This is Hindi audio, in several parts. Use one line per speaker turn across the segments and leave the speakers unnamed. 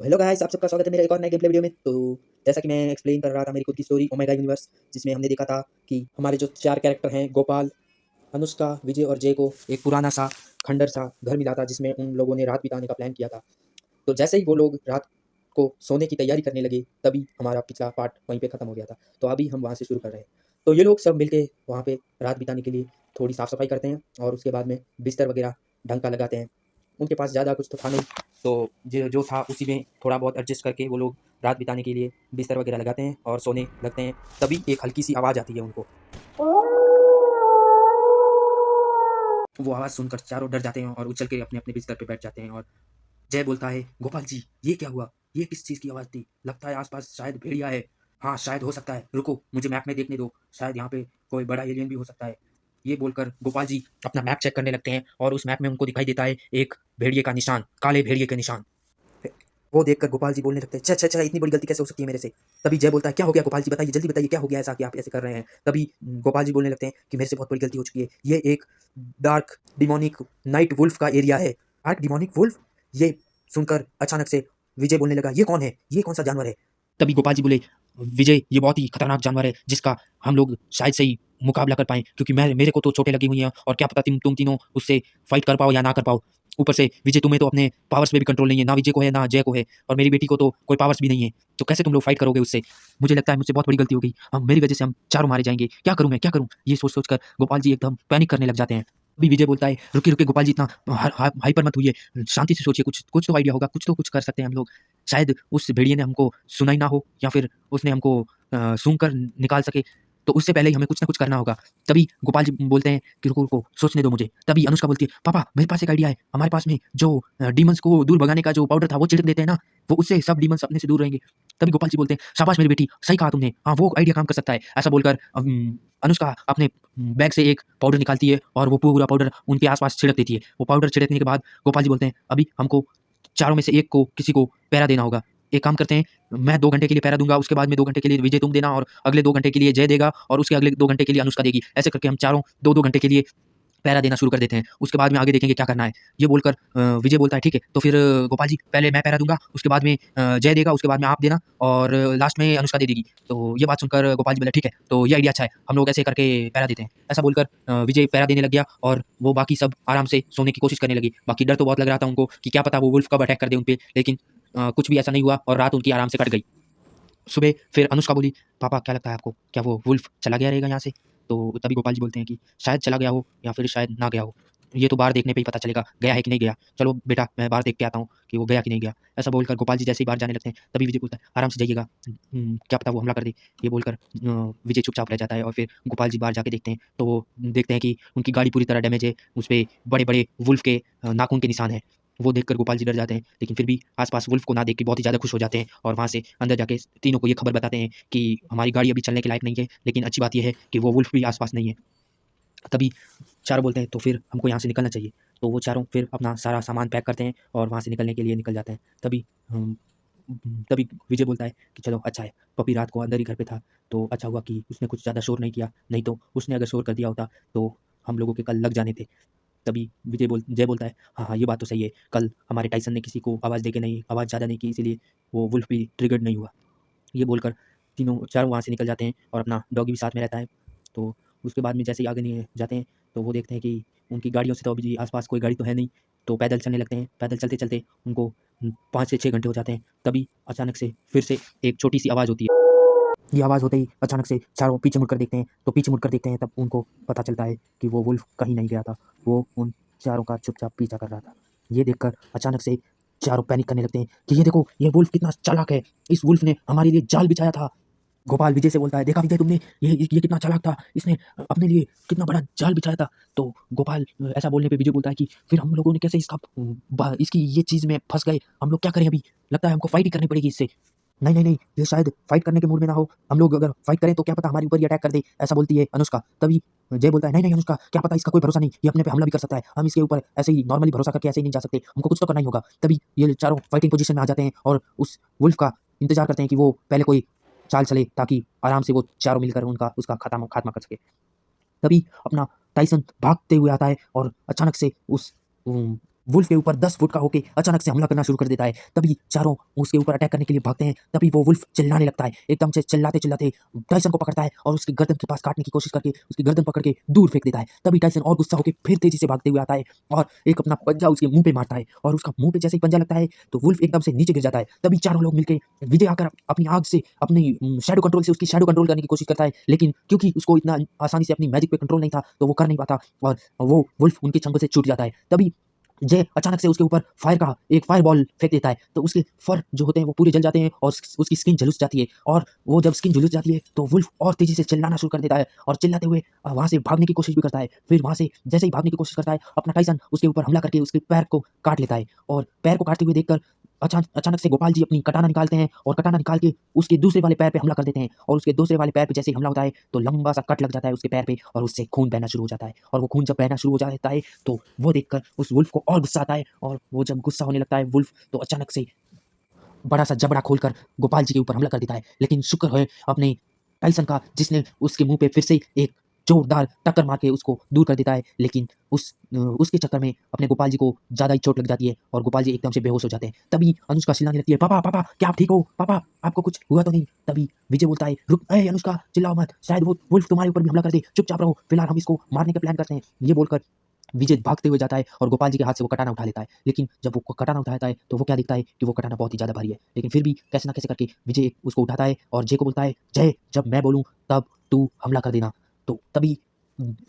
तो हेलो गाइस, आप सबका स्वागत है मेरे एक और नए गेम प्ले वीडियो में। तो जैसा कि मैं एक्सप्लेन कर रहा था मेरी खुद की स्टोरी ओमेगा यूनिवर्स, जिसमें हमने देखा था कि हमारे जो 4 कैरेक्टर हैं गोपाल, अनुष्का, विजय और जय को एक पुराना सा खंडर सा घर मिला था जिसमें उन लोगों ने रात बिताने का प्लान किया था। तो जैसे ही वो लोग रात को सोने की तैयारी करने लगे तभी हमारा पिछला पार्ट वहीं पे खत्म हो गया था। तो अभी हम वहाँ से शुरू कर रहे हैं। तो ये लोग सब मिलके वहाँ पे रात बिताने के लिए थोड़ी साफ-सफाई करते हैं और उसके बाद में बिस्तर वगैरह ढंग का लगाते हैं। उनके पास ज़्यादा कुछ तो था नहीं, तो जो जो था उसी में थोड़ा बहुत एडजस्ट करके वो लोग रात बिताने के लिए बिस्तर वगैरह लगाते हैं और सोने लगते हैं। तभी एक हल्की-सी आवाज़ आती है उनको। वो आवाज़ सुनकर चारों डर जाते हैं और उछल के अपने-अपने बिस्तर पे बैठ जाते हैं और जय बोलता है, "गोपाल जी, ये क्या हुआ? ये किस चीज़ की आवाज़ थी? लगता है आस-पास शायद भेड़िया है। हाँ, शायद हो सकता है। रुको, मुझे मैप में देखने दो। शायद यहाँ पे कोई बड़ा एलियन भी हो सकता है।" ये बोलकर गोपाल जी अपना मैप चेक करने लगते हैं और उस मैप में उनको दिखाई देता है एक भेड़िए का निशान, काले भेड़िए के निशान। वो देखकर गोपाल जी बोलने लगते हैं, "छः, छः, छः! इतनी बड़ी गलती कैसे हो सकती है मेरे से?" तभी जय बोलता है, "क्या हो गया गोपाल जी? बताइए, जल्दी बताइए क्या हो गया ऐसा कि आप ऐसे कर रहे हैं?" तभी गोपाल जी बोलने लगते हैं कि मेरे से बहुत बड़ी गलती हो चुकी है। ये एक डार्क डिमोनिक नाइट वुल्फ का एरिया है। Dark demonic wolf? ये सुनकर अचानक से विजय बोलने लगा, "ये कौन है? ये कौन-सा जानवर है?" तभी गोपाल जी बोले, "विजय, ये बहुत ही खतरनाक जानवर है जिसका हम लोग शायद से ही मुकाबला कर पाएँ, क्योंकि मेरे को तो चोटें लगी हुई हैं और क्या पता तुम तीनों उससे फाइट कर पाओ या ना कर पाओ। ऊपर से विजय, तुम्हें तो अपने पावर्स पे भी कंट्रोल नहीं है, ना विजय को है ना जय को है, और मेरी बेटी को तो कोई पावर्स भी नहीं है। तो कैसे तुम लोग फाइट करोगे उससे? मुझे लगता है मुझसे बहुत बड़ी गलती हो गई। मेरी वजह से हम चारों मारे जाएँगे। क्या करूँ मैं, क्या करूँ?" ये सोच-सोच कर गोपाल जी एकदम पैनिक करने लग जाते हैं। तभी विजय बोलता है, "रुकिए, रुकिए गोपाल जी, इतना हाइपर मत होइए। शांति से सोचिए, कुछ कुछ तो आइडिया होगा, कुछ तो कुछ कर सकते हैं हम लोग। शायद उस भेड़िए ने हमको सुना ही ना हो या फिर उसने हमको सूँघ कर निकाल सके, तो उससे पहले ही हमें कुछ ना कुछ करना होगा।" तभी गोपाल जी बोलते हैं कि रुको, रुको, सोचने दो मुझे। तभी अनुष्का बोलती है, "पापा, मेरे पास एक आइडिया है। हमारे पास में जो डीमन्स को दूर भगाने का जो पाउडर था वो छिड़क देते हैं ना, वो उससे सब डीमन्स अपने से दूर रहेंगे।" तभी गोपाल जी बोलते हैं, "शाबाश मेरी बेटी, सही कहा तुमने। हाँ, वो आइडिया काम कर सकता है।" ऐसा बोलकर अनुष्का अपने बैग से एक पाउडर निकालती है और वो पूरा पाउडर उनके आस-पास छिड़क देती है। वो पाउडर छिड़कने के बाद गोपाल जी बोलते हैं, "अभी हमको चारों में से एक को किसी को पहरा देना होगा। एक काम करते हैं, मैं 2 घंटे के लिए पहरा दूँगा, उसके बाद में 2 घंटे के लिए विजय तुम देना और अगले 2 घंटे के लिए जय देगा और उसके अगले 2 घंटे के लिए अनुष्का देगी। ऐसे करके हम चारों 2-2 घंटे के लिए पहरा देना शुरू कर देते हैं। उसके बाद में आगे देखेंगे क्या करना है।" ये बोलकर विजय बोलता है, "ठीक है, तो फिर गोपाल जी, पहले मैं पहरा दूँगा, उसके बाद में जय देगा, उसके बाद में आप देना और लास्ट में अनुष्का दे देगी।" तो ये बात सुनकर गोपाल जी बोले, "ठीक है, तो ये आइडिया अच्छा है, हम लोग ऐसे करके पहरा देते हैं।" ऐसा बोलकर विजय पहरा देने लग गया और वो बाकी सब आराम से सोने की कोशिश करने लगे। बाकी डर तो बहुत लग रहा था उनको कि क्या पता वो वुल्फ कब अटैक कर दे उन पे, लेकिन कुछ भी ऐसा नहीं हुआ और रात उनकी आराम से कट गई। सुबह फिर अनुष्का बोली, "पापा, क्या लगता है आपको? क्या वो वुल्फ चला गया रहेगा यहाँ से?" तो तभी गोपाल जी बोलते हैं कि शायद चला गया हो या फिर शायद ना गया हो। ये तो बाहर देखने पे ही पता चलेगा, गया है कि नहीं गया। चलो बेटा, मैं बाहर देख के आता हूँ कि वो गया कि नहीं गया। ऐसा बोलकर गोपाल जी जैसे ही बाहर जाने लगते हैं, तभी विजय बोलता है, "आराम से जाइएगा, क्या पता वो हमला कर दे।" ये बोलकर विजय चुपचाप रह जाता है और फिर गोपाल जी बाहर जाके देखते हैं, तो वो देखते हैं कि उनकी गाड़ी पूरी तरह डैमेज है, उसपे बड़े-बड़े वुल्फ के नाखून के निशान हैं। वो देखकर गोपाल जी डर जाते हैं, लेकिन फिर भी आस-पास वुल्फ को ना देख के बहुत ही ज़्यादा खुश हो जाते हैं और वहाँ से अंदर जाके तीनों को ये खबर बताते हैं कि हमारी गाड़ी अभी चलने के लायक नहीं है, लेकिन अच्छी बात ये है कि वो वुल्फ भी आस-पास नहीं है। तभी चारों बोलते हैं, "तो फिर हमको यहाँ से निकलना चाहिए।" तो वो चारों फिर अपना सारा सामान पैक करते हैं और वहाँ से निकलने के लिए निकल जाते हैं। तभी विजय बोलता है कि चलो अच्छा है, पपी रात को अंदर ही घर पे था, तो अच्छा हुआ कि उसने कुछ ज़्यादा शोर नहीं किया, नहीं तो उसने अगर शोर कर दिया होता, तो हम लोगों के कल लग जाने थे। तभी जय बोलता है, "हाँ, हाँ, ये बात तो सही है। कल हमारे टाइसन ने किसी को आवाज़ ज़्यादा नहीं की, इसीलिए वो वुल्फ भी ट्रिगर्ड नहीं हुआ।" ये बोलकर तीनों चारों वहाँ से निकल जाते हैं और अपना डॉगी भी साथ में रहता है। तो उसके बाद में जैसे ही आगे नहीं जाते हैं, तो वो देखते हैं कि उनकी गाड़ियों से तो अभी आस-पास कोई गाड़ी तो है नहीं, तो पैदल चलने लगते हैं। पैदल चलते-चलते उनको 5 से 6 घंटे हो जाते हैं। तभी अचानक से फिर से एक छोटी-सी आवाज़ होती है। ये आवाज़ होते ही अचानक से चारों पीछे मुड़कर देखते हैं, तो पीछे मुड़कर देखते हैं तब उनको पता चलता है कि वो वुल्फ कहीं नहीं गया था, वो उन चारों का चुपचाप पीछा कर रहा था। ये देखकर अचानक से चारों पैनिक करने लगते हैं कि ये देखो, ये वुल्फ कितना चालाक है, इस वुल्फ ने हमारे लिए जाल बिछाया था। गोपाल विजय से बोलता है, "देखा विजय तुमने, ये कितना चालाक था, इसने अपने लिए कितना बड़ा जाल बिछाया था।" तो गोपाल ऐसा बोलने पे विजय बोलता है कि फिर हम लोगों ने कैसे इसकी ये चीज़ में फँस गए, हम लोग क्या करें अभी? लगता है हमको फाइट ही करनी पड़ेगी इससे। नहीं, नहीं, नहीं, ये शायद फाइट करने के मूड में ना हो। हम लोग अगर फाइट करें तो क्या पता हमारे ऊपर ही अटैक कर दे, ऐसा बोलती है अनुष्का। तभी जय बोलता है, "नहीं, नहीं अनुष्का, क्या पता, इसका कोई भरोसा नहीं, ये अपने पे हमला भी कर सकता है। हम इसके ऊपर ऐसे ही नॉर्मली भरोसा करके ऐसे ही नहीं जा सकते, हमको कुछ तो करना ही होगा।" तभी ये चारों फाइटिंग पोज़ीशन में आ जाते हैं और उस वुल्फ का इंतज़ार करते हैं कि वो पहले कोई चाल चले ताकि आराम से वो चारों मिलकर उनका उसका खात्मा कर सके। तभी अपना टाइसन भागते हुए आता है और अचानक से उस वुल्फ के ऊपर 10 फुट का होके अचानक से हमला करना शुरू कर देता है। तभी चारों उसके ऊपर अटैक करने के लिए भागते हैं। तभी वो वुल्फ चिल्लाने लगता है, एकदम से चिल्लाते-चिल्लाते टाइसन को पकड़ता है और उसकी गर्दन के पास काटने की कोशिश करके उसकी गर्दन पकड़ के दूर फेंक देता है। तभी टाइसन और गुस्सा होके फिर तेजी से भागते हुए आता है और एक अपना पंजा उसके मुँह पे मारता है और उसका मुँह पे जैसे ही पंजा लगता है तो वुल्फ एकदम से नीचे गिर जाता है। तभी चारों लोग मिलके विजय आकर अपनी आग से अपनी शैडो कंट्रोल से उसकी शैडो कंट्रोल करने की कोशिश करता है, लेकिन क्योंकि उसको इतना आसानी से अपनी मैजिक पे कंट्रोल नहीं था तो वो कर नहीं पाता और वो वुल्फ उनके चंगुल से छूट जाता है। तभी जय अचानक से उसके ऊपर फायर का एक फायर बॉल फेंक देता है, तो उसके फर जो होते हैं वो पूरे जल जाते हैं और उसकी स्किन झुलस जाती है और वो जब स्किन झुलस जाती है तो वुल्फ और तेजी से चिल्लाना शुरू कर देता है और चिल्लाते हुए वहां से भागने की कोशिश भी करता है। फिर वहां से जैसे ही भागने की कोशिश करता है अपना टाइसन उसके ऊपर हमला करके उसके पैर को काट लेता है और पैर को काटते हुए देखकर अचानक से गोपाल जी अपनी कटाना निकालते हैं और कटाना निकाल के उसके दूसरे वाले पैर पे हमला कर देते हैं और उसके दूसरे वाले पैर पे जैसे ही हमला होता है तो लंबा सा कट लग जाता है उसके पैर पे और उससे खून बहना शुरू हो जाता है और वो खून जब बहना शुरू हो जाता है तो वो देखकर उस वुल्फ को और गुस्सा आता है और वो जब गुस्सा होने लगता है वुल्फ तो अचानक से बड़ा सा जबड़ा खोलकर गोपाल जी के ऊपर हमला कर देता है। लेकिन शुक्र है अपने टाइसन का जिसने उसके मुंह पे फिर से एक जोरदार टक्कर मार के उसको दूर कर देता है, लेकिन उसके चक्कर में अपने गोपाल जी को ज़्यादा ही चोट लग जाती है और गोपाल जी एकदम से बेहोश हो जाते हैं। तभी अनुष्का चिल्लाने लगती है, पापा पापा क्या आप ठीक हो? पापा आपको कुछ हुआ तो नहीं? तभी विजय बोलता है, रुक ए अनुष्का चिल्लाओ मत, शायद वो वुल्फ तुम्हारे ऊपर भी हमला कर दे, चुपचाप रहो, फिलहाल हम इसको मारने का प्लान करते हैं। ये बोलकर विजय भागते हुए जाता है और गोपाल जी के हाथ से वो कटाना उठा लेता है, लेकिन जब वो कटाना उठाता है तो वो क्या दिखता है कि वो कटाना बहुत ही ज़्यादा भारी है, लेकिन फिर भी कैसे ना कैसे करके विजय उसको उठाता है और जय को बोलता है, जय जब मैं बोलूँ तब तू हमला कर देना। तो तभी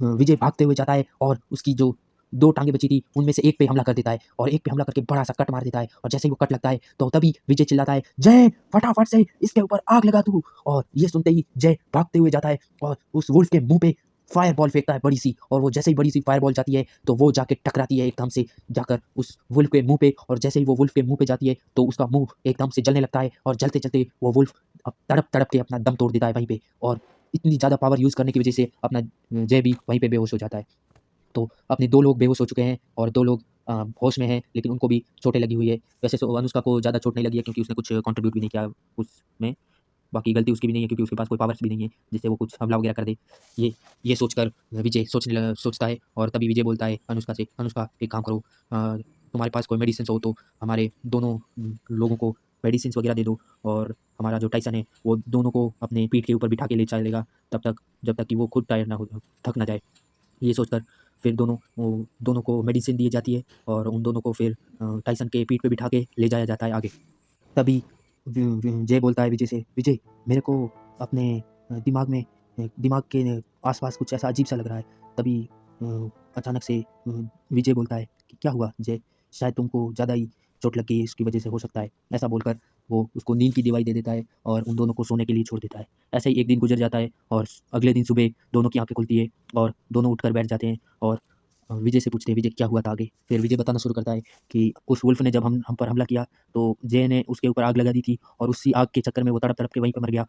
विजय भागते हुए जाता है और उसकी जो 2 टाँगें बची थी उनमें से एक पे हमला कर देता है और एक पे हमला करके बड़ा सा कट मार देता है और जैसे ही वो कट लगता है तो तभी विजय चिल्लाता है, जय फटाफट से इसके ऊपर आग लगा तू। और ये सुनते ही जय भागते हुए जाता है और उस वुल्फ के मुँह पे फायर बॉल फेंकता है बड़ी सी और वो जैसे ही बड़ी सी फायर बॉल जाती है तो वो जाके टकराती है एकदम से जाकर उस वुल्फ के मुंह पे और जैसे ही वो वुल्फ के मुंह पे जाती है तो उसका मुंह एकदम से जलने लगता है और जलते जलते वो वुल्फ अब तड़प तड़प के अपना दम तोड़ देता है वहीं पे और इतनी ज़्यादा पावर यूज़ करने की वजह से अपना जय भी वहीं पे बेहोश हो जाता है। तो अपने 2 लोग बेहोश हो चुके हैं और 2 लोग होश में हैं, लेकिन उनको भी चोटें लगी हुई है। वैसे तो अनुष्का को ज़्यादा चोट नहीं लगी है क्योंकि उसने कुछ कंट्रीब्यूट भी नहीं किया उसमें। बाकी गलती उसकी भी नहीं है क्योंकि उसके पास कोई पावर्स भी नहीं है जिससे वो कुछ हमला वगैरह कर दे। ये ये सोचकर विजय सोचता है और तभी विजय बोलता है अनुष्का से, अनुष्का एक काम करो, तुम्हारे पास कोई मेडिसिन्स हो तो हमारे दोनों लोगों को मेडिसिन्स वगैरह दे दो और हमारा जो टाइसन है वो दोनों को अपने पीठ के ऊपर बिठा के ले चलेगा तब तक जब तक कि वो खुद टायर ना हो थक ना जाए। ये सोचकर फिर दोनों को मेडिसिन दी जाती है और उन दोनों को फिर टाइसन के पीठ पे बिठा के ले जाया जाता है आगे। तभी जय बोलता है विजय से, विजय मेरे को अपने दिमाग के आसपास कुछ ऐसा अजीब सा लग रहा है। तभी अचानक से विजय बोलता है कि क्या हुआ जय, शायद तुमको ज़्यादा ही चोट लग गई है इसकी वजह से हो सकता है। ऐसा बोलकर वो उसको नींद की दवाई दे देता है और उन दोनों को सोने के लिए छोड़ देता है। ऐसे ही एक दिन गुजर जाता है और अगले दिन सुबह दोनों की आंखें खुलती है और दोनों उठकर बैठ जाते हैं और विजय से पूछते हैं विजय क्या हुआ था आगे। फिर विजय बताना शुरू करता है कि उस वुल्फ ने जब हम पर हमला किया तो जय ने उसके ऊपर आग लगा दी थी और उसी आग के चक्कर में वो तड़प तड़प के वहीं पर मर गया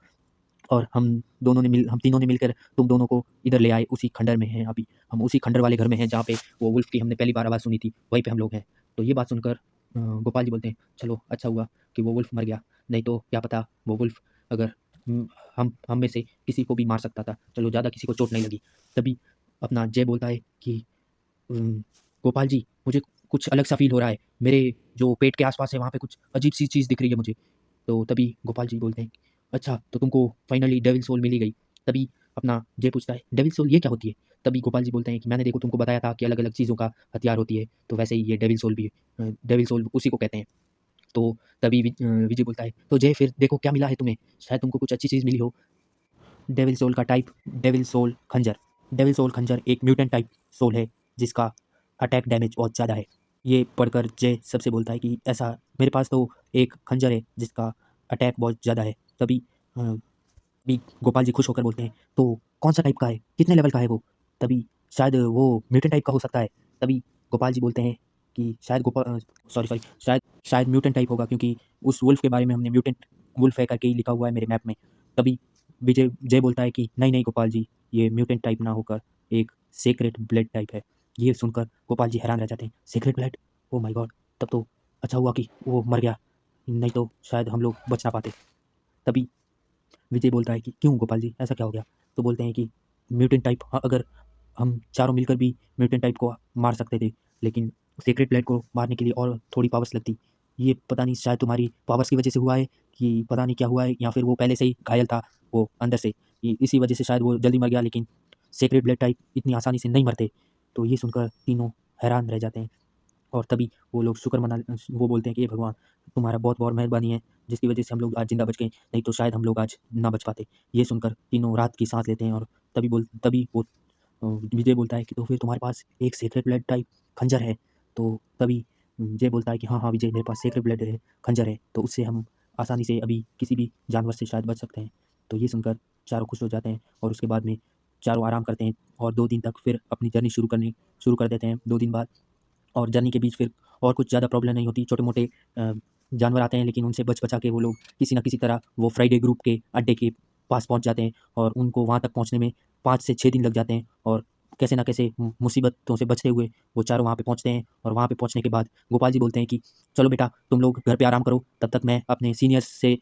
और हम तीनों ने मिलकर तुम दोनों को इधर ले आए, उसी खंडर में हैं अभी। हम उसी खंडर वाले घर में हैं जहाँ पे वो वुल्फ की हमने पहली बार आवाज़ सुनी थी, वहीं पे हम लोग हैं। तो ये बात सुनकर गोपाल जी बोलते हैं, चलो अच्छा हुआ कि वो वुल्फ मर गया, नहीं तो क्या पता वो वुल्फ अगर हम में से किसी को भी मार सकता था। चलो ज़्यादा किसी को चोट नहीं लगी। तभी अपना जय बोलता है कि गोपाल जी मुझे कुछ अलग सा फ़ील हो रहा है। मेरे जो पेट के आस-पास है वहाँ पे कुछ अजीब-सी चीज़ दिख रही है मुझे। तो तभी गोपाल जी बोलते हैं, अच्छा तो तुमको फाइनली डेविल सोल मिल ही गई। तभी अपना जय पूछता है, डेविल सोल ये क्या होती है? तभी गोपाल जी बोलते हैं कि मैंने देखो तुमको बताया था कि अलग-अलग चीज़ों का हथियार होती है, तो वैसे ही ये डेविल सोल भी है। डेविल सोल उसी को कहते हैं। तो तभी विजय बोलता है, तो जय फिर देखो क्या मिला है तुम्हें? शायद तुमको कुछ अच्छी चीज़ मिली हो। डेविल सोल का टाइप डेविल सोल खंजर। डेविल सोल खंजर एक म्यूटेंट टाइप सोल है जिसका अटैक डैमेज बहुत ज़्यादा है। ये पढ़कर जय सबसे बोलता है कि ऐसा मेरे पास तो एक खंजर है जिसका अटैक बहुत ज़्यादा है। तभी भी गोपाल जी खुश होकर बोलते हैं, तो कौन सा टाइप का है? कितने लेवल का है वो? तभी शायद वो म्यूटेंट टाइप का हो सकता है। तभी गोपाल जी बोलते हैं कि शायद सॉरी सॉरी शायद शायद म्यूटेंट टाइप होगा क्योंकि उस वुल्फ के बारे में हमने म्यूटेंट वुल्फ है करके ही लिखा हुआ है मेरे मैप में। तभी जय बोलता है कि नहीं नहीं गोपाल जी, ये म्यूटेंट टाइप ना होकर एक सेक्रेट ब्लड टाइप है। ये सुनकर गोपाल जी हैरान रह जाते हैं, secret blood? Oh my god! तब तो अच्छा हुआ कि वो मर गया, नहीं तो शायद हम लोग बच ना पाते। तभी विजय बोलता है कि क्यों गोपाल जी ऐसा क्या हो गया? तो बोलते हैं कि म्यूटेंट टाइप अगर हम चारों मिलकर भी म्यूटेंट टाइप को मार सकते थे, लेकिन सीक्रेट ब्लेड को मारने के लिए और थोड़ी पावर्स लगती। ये पता नहीं शायद तुम्हारी पावर्स की वजह से हुआ है कि पता नहीं क्या हुआ है, या फिर वो पहले से ही घायल था वो अंदर से, इसी वजह से शायद वो जल्दी मर गया। लेकिन सीक्रेट ब्लेड टाइप इतनी आसानी से नहीं मरते। तो ये सुनकर तीनों हैरान रह जाते हैं और तभी वो लोग शुक्र मना वो बोलते हैं कि हे भगवान, तुम्हारा बहुत बहुत मेहरबानी है जिसकी वजह से हम लोग आज जिंदा बच गए, नहीं तो शायद हम लोग आज ना बच पाते। ये सुनकर तीनों रात की सांस लेते हैं और तभी वो विजय बोलता है कि तो फिर तुम्हारे पास एक सीक्रेट ब्लड टाइप खंजर है। तो तभी जय बोलता है कि हाँ हाँ विजय, मेरे पास सीक्रेट ब्लड है, खंजर है, तो उससे हम आसानी से अभी किसी भी जानवर से शायद बच सकते हैं। तो ये सुनकर चारों खुश हो जाते हैं और उसके बाद में चारों आराम करते हैं और 2 दिन तक फिर अपनी जर्नी शुरू कर देते हैं 2 दिन बाद। और जर्नी के बीच फिर और कुछ ज़्यादा प्रॉब्लम नहीं होती। छोटे मोटे जानवर आते हैं लेकिन उनसे बच बचा के वो लोग किसी ना किसी तरह वो फ्राइडे ग्रुप के अड्डे के पास पहुंच जाते हैं और उनको वहां तक पहुंचने में 5 से 6 दिन लग जाते हैं। और कैसे ना कैसे मुसीबतों से बचते हुए वो चारों वहाँ पे पहुंचते हैं। और वहाँ पे पहुंचने के बाद गोपाल जी बोलते हैं कि चलो बेटा तुम लोग घर पे आराम करो, तब तक मैं अपने सीनियर्स से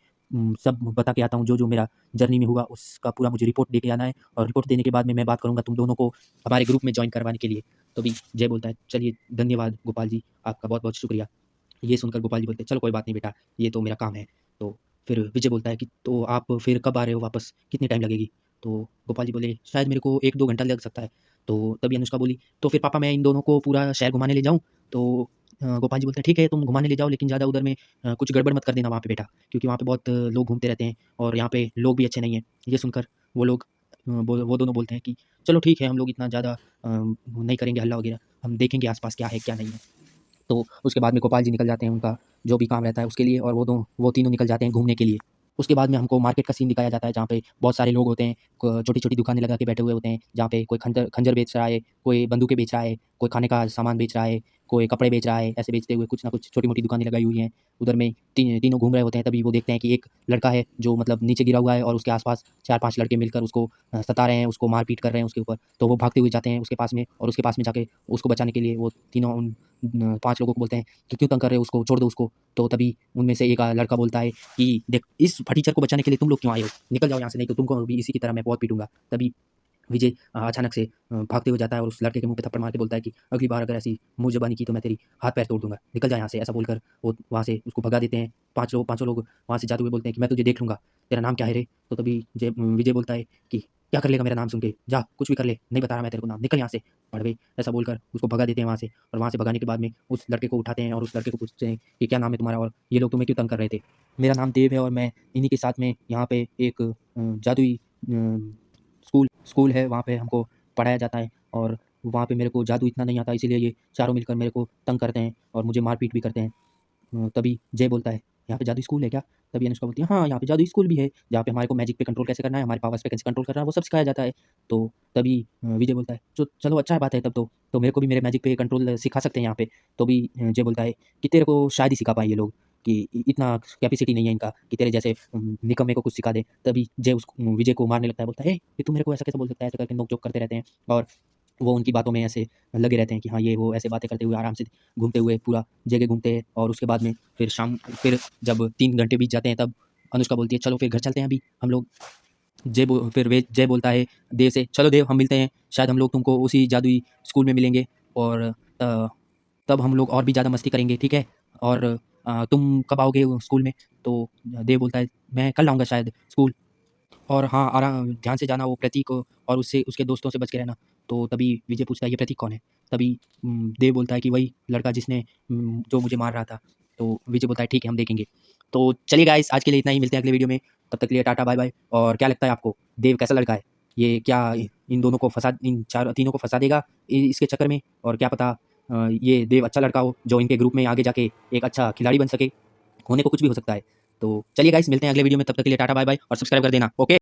सब बता के आता हूँ, जो जो मेरा जर्नी में हुआ उसका पूरा मुझे रिपोर्ट दे के आना है। और रिपोर्ट देने के बाद में मैं बात करूँगा तुम दोनों को हमारे ग्रुप में ज्वाइन करवाने के लिए। तो भी जय बोलता है चलिए धन्यवाद गोपाल जी, आपका बहुत बहुत शुक्रिया। ये सुनकर गोपाल जी बोलते हैं चलो कोई बात नहीं बेटा, ये तो मेरा काम है। तो फिर विजय बोलता है कि तो आप फिर कब आ रहे हो वापस, कितनी टाइम लगेगी? तो गोपाल जी बोले शायद मेरे को 1-2 घंटा लग सकता है। तो तभी अनुष्का बोली तो फिर पापा मैं इन दोनों को पूरा शहर घुमाने ले जाऊँ? तो गोपाल जी बोलते हैं ठीक है तुम घुमाने ले जाओ, लेकिन ज़्यादा उधर में कुछ गड़बड़ मत कर देना वहाँ पे बेटा, क्योंकि वहाँ पे बहुत लोग घूमते रहते हैं और यहाँ पे लोग भी अच्छे नहीं हैं। ये सुनकर वो लोग वो दोनों बोलते हैं कि चलो ठीक है हम लोग इतना ज़्यादा नहीं करेंगे हल्ला वगैरह, हम देखेंगे आसपास क्या है क्या नहीं है। तो उसके बाद में गोपाल जी निकल जाते हैं उनका जो भी काम रहता है उसके लिए, और वो तीनों निकल जाते हैं घूमने के लिए। उसके बाद में हमको मार्केट का सीन दिखाया जाता है जहाँ पे बहुत सारे लोग होते हैं, छोटी-छोटी दुकानें लगा के बैठे हुए होते हैं, जहाँ पे कोई खंजर खंजर बेच रहा है, कोई बंदूकें बेच रहा है, कोई खाने का सामान बेच रहा है, कोई कपड़े बेच रहा है। ऐसे बेचते हुए कुछ ना कुछ छोटी-मोटी दुकानें लगाई हुई हैं। उधर में तीनों घूम रहे होते हैं, तभी वो देखते हैं कि एक लड़का है जो मतलब नीचे गिरा हुआ है और उसके आस-पास 4-5 लड़के मिलकर उसको सता रहे हैं, उसको मार-पीट कर रहे हैं उसके ऊपर। तो वो भागते हुए जाते हैं उसके पास में और उसके पास में जाके उसको बचाने के लिए वो तीनों उन 5 लोगों को बोलते हैं कि क्यों तंग कर रहे हो उसको, छोड़ दो उसको। तो तभी उनमें से एक लड़का बोलता है कि देख इस फटीचर को बचाने के लिए तुम लोग क्यों आए हो? निकल जाओ यहाँ से, नहीं तो तुमको भी इसी की तरह मैं बहुत पीटूँगा। तभी विजय अचानक से भागते हुए जाता है और उस लड़के के मुँह पे थप्पड़ मार के बोलता है कि अगली बार अगर ऐसी मुँहज़बानी की तो मैं तेरी हाथ-पैर तोड़ दूँगा। निकल जा यहाँ से। ऐसा बोलकर वो वहाँ से उसको भगा देते हैं। पाँचों लोग वहाँ से जाते हुए बोलते हैं कि मैं तुझे देख लूँगा। तेरा नाम क्या है रे? तो तभी विजय बोलता है कि क्या कर लेगा मेरा नाम सुन के? जा कुछ भी कर ले, नहीं बता रहा मैं तेरे को नाम, निकल यहाँ से बड़बे। ऐसा बोलकर उसको भगा देते हैं वहाँ से। और वहाँ से भगाने के बाद में उस लड़के को उठाते हैं और उस लड़के को पूछते हैं कि क्या नाम है तुम्हारा और ये लोग तुम्हें क्यों तंग कर रहे थे? मेरा नाम देव है और मैं इन्हीं के साथ में यहाँ पे एक जादुई स्कूल है, वहाँ पे हमको पढ़ाया जाता है और वहाँ पे मेरे को जादू इतना नहीं आता, इसीलिए ये चारों मिलकर मेरे को तंग करते हैं और मुझे मार-पीट भी करते हैं। तभी जय बोलता है यहाँ पे जादू स्कूल है क्या? तभी अनुष्का बोलती है हाँ, यहाँ पे जादू स्कूल भी है, जहाँ पे हमारे को मैजिक पे कंट्रोल कैसे करना है, हमारे पावर्स पे कैसे कंट्रोल करना है, वो सब सिखाया जाता है। तो तभी विजय बोलता है चलो अच्छा बात है तब तो मेरे को भी मेरे मैजिक पे कंट्रोल सिखा सकते हैं यहाँ पे। तो भी जय बोलता है कि तेरे को शायद ही सिखा पाएँ ये लोग, कि इतना कैपेसिटी नहीं है इनका कि तेरे जैसे निकम्मे को कुछ सिखा दें। तभी जय विजय को मारने लगता है, बोलता है ये तू मेरे को ऐसा कैसे बोल सकता है? ऐसे करके नोक-झोंक करते रहते हैं और वो उनकी बातों में ऐसे लगे रहते हैं कि हाँ, ये वो ऐसे बातें करते हुए आराम से घूमते हुए पूरा जगह घूमते हैं। और उसके बाद में फिर जब 3 घंटे बीत जाते हैं तब अनुष्का बोलती है चलो फिर घर चलते हैं अभी हम लोग। जय बोलता है देव से चलो देव हम मिलते हैं, शायद हम लोग तुमको उसी जादुई स्कूल में मिलेंगे और तब हम लोग और भी ज़्यादा मस्ती करेंगे, ठीक है? और तुम कब आओगे स्कूल में? तो देव बोलता है मैं कल आऊँगा शायद स्कूल। और हाँ, ध्यान से जाना वो प्रतीक और उससे उसके दोस्तों से बच के रहना। तो तभी विजय पूछता है ये प्रतीक कौन है? तभी देव बोलता है कि वही लड़का जिसने जो मुझे मार रहा था। तो विजय बोलता है ठीक है हम देखेंगे। तो चलिए गाइस आज के लिए इतना ही, मिलते हैं अगले वीडियो में। तब तक के लिए टाटा बाय-बाय। और क्या लगता है आपको देव कैसा लड़का है? ये क्या इन तीनों को फँसा देगा इसके चक्कर में? और क्या पता ये देव अच्छा लड़का हो जो इनके ग्रुप में आगे जाके एक अच्छा खिलाड़ी बन सके। होने को कुछ भी हो सकता है। तो चलिए गाइस मिलते हैं अगले वीडियो में, तब तक के लिए टाटा बाय-बाय और सब्सक्राइब कर देना। ओके?